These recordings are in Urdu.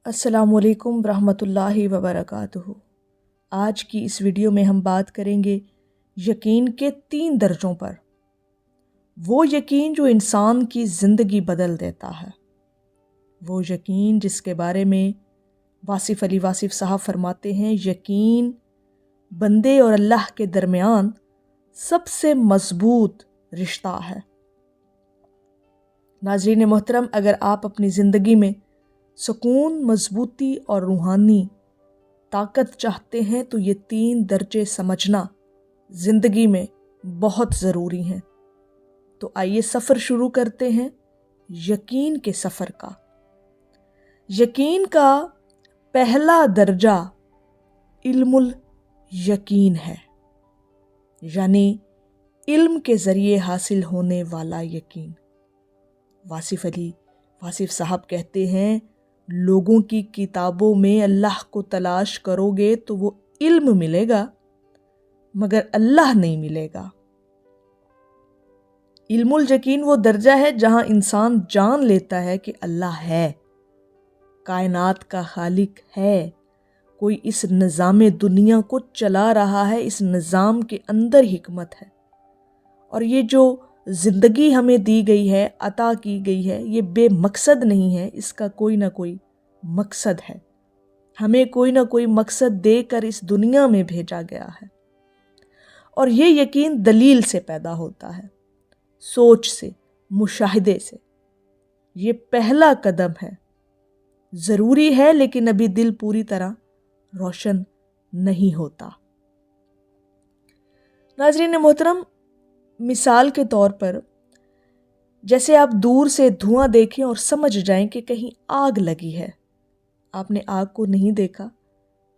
السلام علیکم ورحمۃ اللہ وبرکاتہ۔ آج کی اس ویڈیو میں ہم بات کریں گے یقین کے 3 درجوں پر۔ وہ یقین جو انسان کی زندگی بدل دیتا ہے، وہ یقین جس کے بارے میں واصف علی واصف صاحب فرماتے ہیں، یقین بندے اور اللہ کے درمیان سب سے مضبوط رشتہ ہے۔ ناظرین محترم، اگر آپ اپنی زندگی میں سکون، مضبوطی اور روحانی طاقت چاہتے ہیں تو یہ 3 درجے سمجھنا زندگی میں بہت ضروری ہیں۔ تو آئیے سفر شروع کرتے ہیں یقین کے سفر کا۔ یقین کا پہلا درجہ علم الیقین ہے، یعنی علم کے ذریعے حاصل ہونے والا یقین۔ واصف علی واصف صاحب کہتے ہیں، لوگوں کی کتابوں میں اللہ کو تلاش کرو گے تو وہ علم ملے گا، مگر اللہ نہیں ملے گا۔ علم الیقین وہ درجہ ہے جہاں انسان جان لیتا ہے کہ اللہ ہے، کائنات کا خالق ہے، کوئی اس نظام دنیا کو چلا رہا ہے، اس نظام کے اندر حکمت ہے، اور یہ جو زندگی ہمیں دی گئی ہے، عطا کی گئی ہے، یہ بے مقصد نہیں ہے، اس کا کوئی نہ کوئی مقصد ہے۔ ہمیں کوئی نہ کوئی مقصد دے کر اس دنیا میں بھیجا گیا ہے، اور یہ یقین دلیل سے پیدا ہوتا ہے، سوچ سے، مشاہدے سے۔ یہ پہلا قدم ہے، ضروری ہے لیکن ابھی دل پوری طرح روشن نہیں ہوتا۔ ناظرین محترم، مثال کے طور پر جیسے آپ دور سے دھواں دیکھیں اور سمجھ جائیں کہ کہیں آگ لگی ہے۔ آپ نے آگ کو نہیں دیکھا،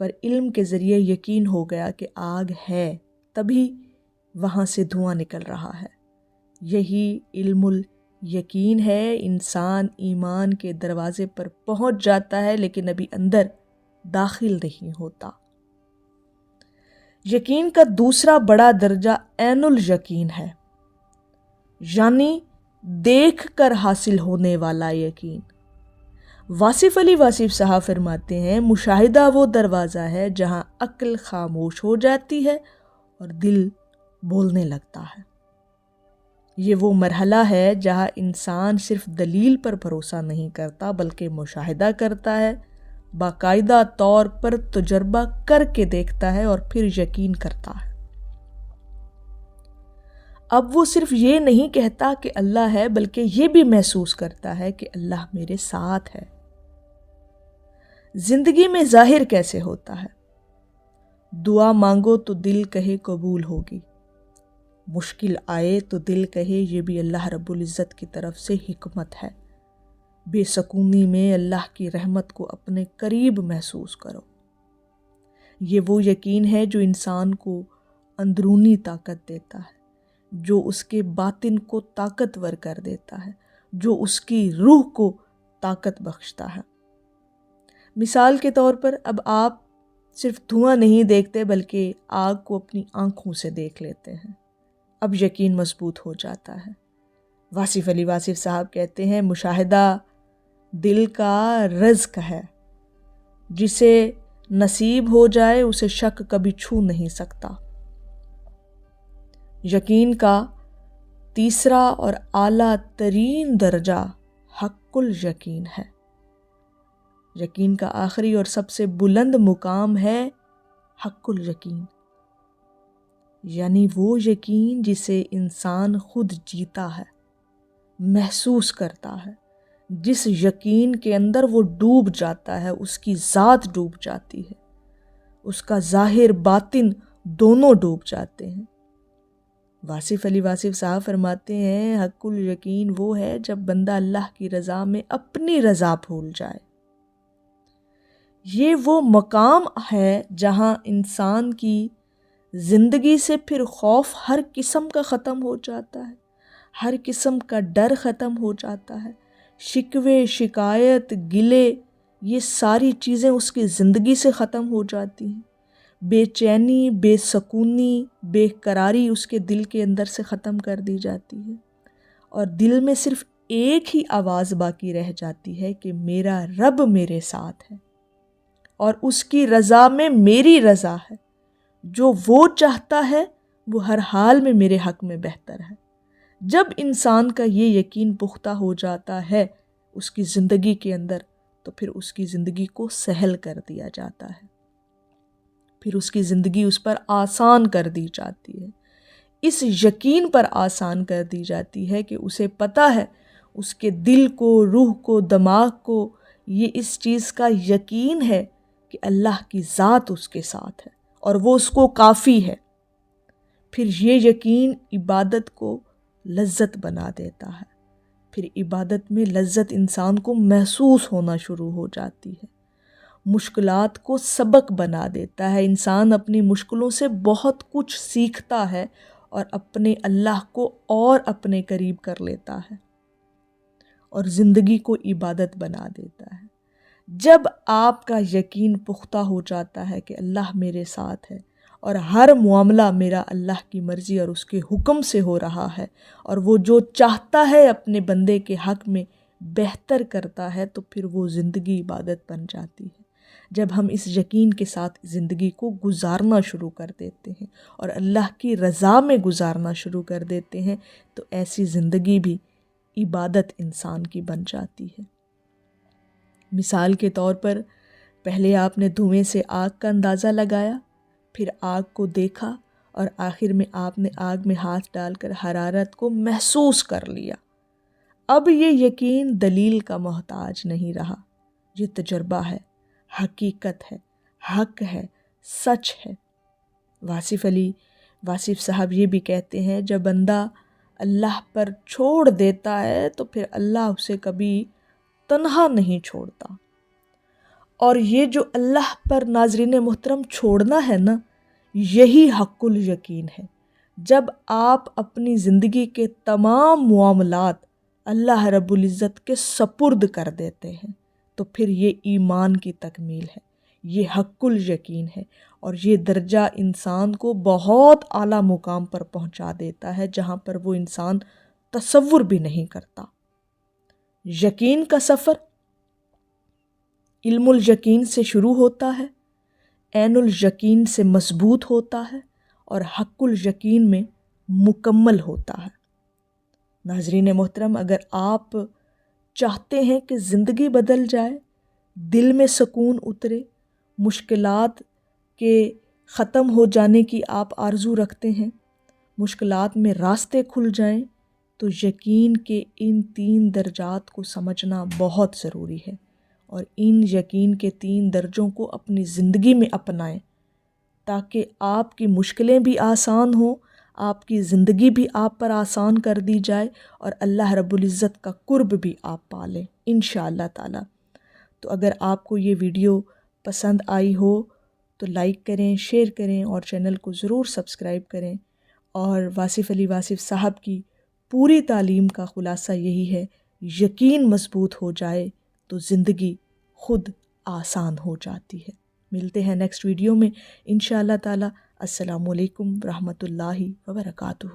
پر علم کے ذریعے یقین ہو گیا کہ آگ ہے، تبھی وہاں سے دھواں نکل رہا ہے۔ یہی علم الیقین ہے۔ انسان ایمان کے دروازے پر پہنچ جاتا ہے لیکن ابھی اندر داخل نہیں ہوتا۔ یقین کا دوسرا بڑا درجہ عین الیقین ہے، یعنی دیکھ کر حاصل ہونے والا یقین۔ واصف علی واصف صاحب فرماتے ہیں، مشاہدہ وہ دروازہ ہے جہاں عقل خاموش ہو جاتی ہے اور دل بولنے لگتا ہے۔ یہ وہ مرحلہ ہے جہاں انسان صرف دلیل پر بھروسہ نہیں کرتا بلکہ مشاہدہ کرتا ہے، باقاعدہ طور پر تجربہ کر کے دیکھتا ہے اور پھر یقین کرتا ہے۔ اب وہ صرف یہ نہیں کہتا کہ اللہ ہے، بلکہ یہ بھی محسوس کرتا ہے کہ اللہ میرے ساتھ ہے۔ زندگی میں ظاہر کیسے ہوتا ہے؟ دعا مانگو تو دل کہے قبول ہوگی، مشکل آئے تو دل کہے یہ بھی اللہ رب العزت کی طرف سے حکمت ہے۔ بے سکونی میں اللہ کی رحمت کو اپنے قریب محسوس کرو۔ یہ وہ یقین ہے جو انسان کو اندرونی طاقت دیتا ہے، جو اس کے باطن کو طاقتور کر دیتا ہے، جو اس کی روح کو طاقت بخشتا ہے۔ مثال کے طور پر اب آپ صرف دھواں نہیں دیکھتے بلکہ آگ کو اپنی آنکھوں سے دیکھ لیتے ہیں، اب یقین مضبوط ہو جاتا ہے۔ واصف علی واصف صاحب کہتے ہیں، مشاہدہ دل کا رزق ہے، جسے نصیب ہو جائے اسے شک کبھی چھو نہیں سکتا۔ یقین کا تیسرا اور اعلیٰ ترین درجہ حق الیقین ہے۔ یقین کا آخری اور سب سے بلند مقام ہے حق الیقین، یعنی وہ یقین جسے انسان خود جیتا ہے، محسوس کرتا ہے، جس یقین کے اندر وہ ڈوب جاتا ہے، اس کی ذات ڈوب جاتی ہے، اس کا ظاہر باطن دونوں ڈوب جاتے ہیں۔ واصف علی واصف صاحب فرماتے ہیں، حق الیقین وہ ہے جب بندہ اللہ کی رضا میں اپنی رضا بھول جائے۔ یہ وہ مقام ہے جہاں انسان کی زندگی سے پھر خوف ہر قسم کا ختم ہو جاتا ہے، ہر قسم کا ڈر ختم ہو جاتا ہے، شکوے، شکایت، گلے، یہ ساری چیزیں اس کی زندگی سے ختم ہو جاتی ہیں۔ بے چینی، بے سکونی، بے قراری اس کے دل کے اندر سے ختم کر دی جاتی ہے، اور دل میں صرف ایک ہی آواز باقی رہ جاتی ہے کہ میرا رب میرے ساتھ ہے اور اس کی رضا میں میری رضا ہے، جو وہ چاہتا ہے وہ ہر حال میں میرے حق میں بہتر ہے۔ جب انسان کا یہ یقین پختہ ہو جاتا ہے اس کی زندگی کے اندر، تو پھر اس کی زندگی کو سہل کر دیا جاتا ہے، پھر اس کی زندگی اس پر آسان کر دی جاتی ہے، اس یقین پر آسان کر دی جاتی ہے کہ اسے پتہ ہے، اس کے دل کو، روح کو، دماغ کو یہ اس چیز کا یقین ہے کہ اللہ کی ذات اس کے ساتھ ہے اور وہ اس کو کافی ہے۔ پھر یہ یقین عبادت کو لذت بنا دیتا ہے، پھر عبادت میں لذت انسان کو محسوس ہونا شروع ہو جاتی ہے، مشکلات کو سبق بنا دیتا ہے، انسان اپنی مشکلوں سے بہت کچھ سیکھتا ہے اور اپنے اللہ کو اور اپنے قریب کر لیتا ہے اور زندگی کو عبادت بنا دیتا ہے۔ جب آپ کا یقین پختہ ہو جاتا ہے کہ اللہ میرے ساتھ ہے اور ہر معاملہ میرا اللہ کی مرضی اور اس کے حکم سے ہو رہا ہے اور وہ جو چاہتا ہے اپنے بندے کے حق میں بہتر کرتا ہے، تو پھر وہ زندگی عبادت بن جاتی ہے۔ جب ہم اس یقین کے ساتھ زندگی کو گزارنا شروع کر دیتے ہیں اور اللہ کی رضا میں گزارنا شروع کر دیتے ہیں، تو ایسی زندگی بھی عبادت انسان کی بن جاتی ہے۔ مثال کے طور پر پہلے آپ نے دھوئیں سے آگ کا اندازہ لگایا، پھر آگ کو دیکھا اور آخر میں آپ نے آگ میں ہاتھ ڈال کر حرارت کو محسوس کر لیا۔ اب یہ یقین دلیل کا محتاج نہیں رہا، یہ تجربہ ہے، حقیقت ہے، حق ہے، سچ ہے۔ واصف صاحب یہ بھی کہتے ہیں، جب بندہ اللہ پر چھوڑ دیتا ہے تو پھر اللہ اسے کبھی تنہا نہیں چھوڑتا، اور یہ جو اللہ پر ناظرین محترم چھوڑنا ہے نا، یہی حق الیقین ہے۔ جب آپ اپنی زندگی کے تمام معاملات اللہ رب العزت کے سپرد کر دیتے ہیں، تو پھر یہ ایمان کی تکمیل ہے، یہ حق الیقین ہے، اور یہ درجہ انسان کو بہت اعلیٰ مقام پر پہنچا دیتا ہے جہاں پر وہ انسان تصور بھی نہیں کرتا۔ یقین کا سفر علم الیقین سے شروع ہوتا ہے، عین الیقین سے مضبوط ہوتا ہے اور حق الیقین میں مکمل ہوتا ہے۔ ناظرین محترم، اگر آپ چاہتے ہیں کہ زندگی بدل جائے، دل میں سکون اترے، مشکلات کے ختم ہو جانے کی آپ آرزو رکھتے ہیں، مشکلات میں راستے کھل جائیں، تو یقین کے ان 3 درجات کو سمجھنا بہت ضروری ہے، اور ان یقین کے 3 درجوں کو اپنی زندگی میں اپنائیں تاکہ آپ کی مشکلیں بھی آسان ہوں، آپ کی زندگی بھی آپ پر آسان کر دی جائے اور اللہ رب العزت کا قرب بھی آپ پالیں انشاءاللہ تعالی۔ تو اگر آپ کو یہ ویڈیو پسند آئی ہو تو لائک کریں، شیئر کریں اور چینل کو ضرور سبسکرائب کریں۔ اور واصف صاحب کی پوری تعلیم کا خلاصہ یہی ہے، یقین مضبوط ہو جائے تو زندگی خود آسان ہو جاتی ہے۔ ملتے ہیں نیکسٹ ویڈیو میں انشاءاللہ تعالی۔ السلام علیکم ورحمۃ اللہ وبرکاتہ۔